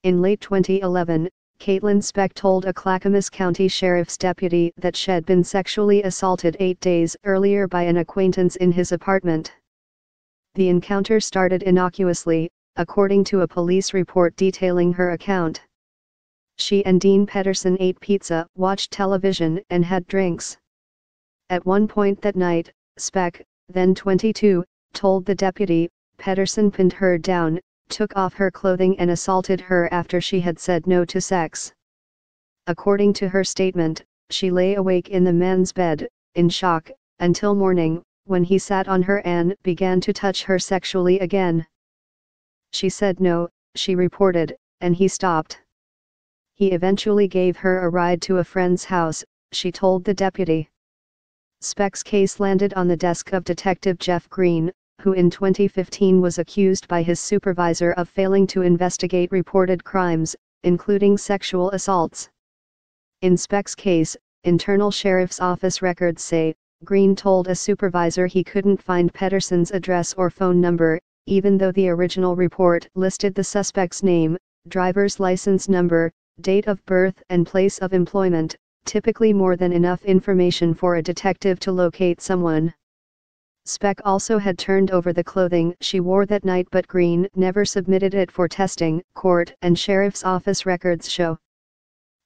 In late 2011, Caitlin Speck told a Clackamas County Sheriff's deputy that she had been sexually assaulted 8 days earlier by an acquaintance in his apartment. The encounter started innocuously, according to a police report detailing her account. She and Dean Pedersen ate pizza, watched television, and had drinks. At one point that night, Speck, then 22, told the deputy, Pedersen pinned her down, took off her clothing and assaulted her after she had said no to sex. According to her statement, she lay awake in the man's bed, in shock, until morning, when he sat on her and began to touch her sexually again. She said no, she reported, and he stopped. He eventually gave her a ride to a friend's house, she told the deputy. Speck's case landed on the desk of Detective Jeff Green, who in 2015 was accused by his supervisor of failing to investigate reported crimes, including sexual assaults. In Speck's case, internal sheriff's office records say, Green told a supervisor he couldn't find Pedersen's address or phone number, even though the original report listed the suspect's name, driver's license number, date of birth and place of employment, typically more than enough information for a detective to locate someone. Speck also had turned over the clothing she wore that night, but Green never submitted it for testing, court and sheriff's office records show.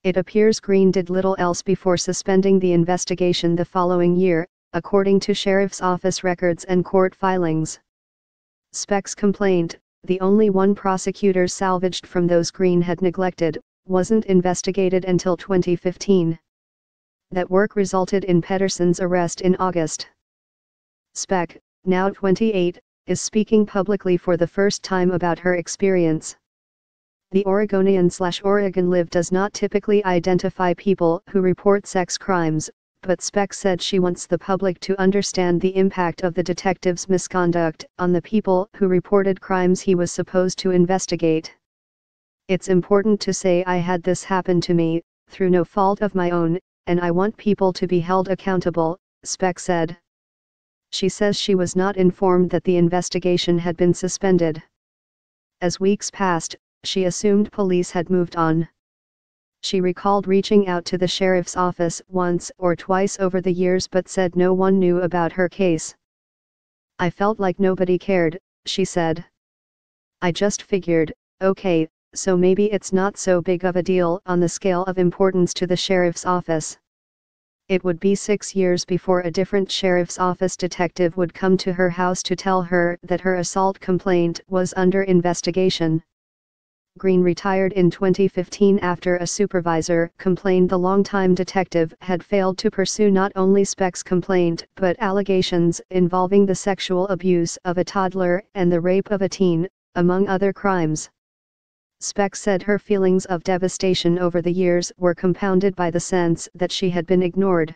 It appears Green did little else before suspending the investigation the following year, according to sheriff's office records and court filings. Speck's complaint, the only one prosecutors salvaged from those Green had neglected, wasn't investigated until 2015. That work resulted in Pedersen's arrest in August. Speck, now 28, is speaking publicly for the first time about her experience. The Oregonian/Oregon Live does not typically identify people who report sex crimes, but Speck said she wants the public to understand the impact of the detective's misconduct on the people who reported crimes he was supposed to investigate. It's important to say I had this happen to me, through no fault of my own, and I want people to be held accountable, Speck said. She says she was not informed that the investigation had been suspended. As weeks passed, she assumed police had moved on. She recalled reaching out to the sheriff's office once or twice over the years but said no one knew about her case. I felt like nobody cared, she said. I just figured, okay, so maybe it's not so big of a deal on the scale of importance to the sheriff's office. It would be 6 years before a different sheriff's office detective would come to her house to tell her that her assault complaint was under investigation. Green retired in 2015 after a supervisor complained the longtime detective had failed to pursue not only Speck's complaint but allegations involving the sexual abuse of a toddler and the rape of a teen, among other crimes. Speck said her feelings of devastation over the years were compounded by the sense that she had been ignored.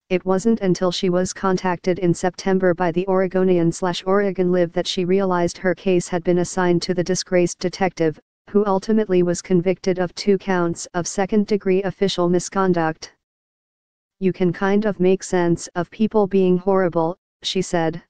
It wasn't until she was contacted in September by the Oregonian/Oregon Live that she realized her case had been assigned to the disgraced detective, who ultimately was convicted of 2 counts of second-degree official misconduct. You can kind of make sense of people being horrible, she said.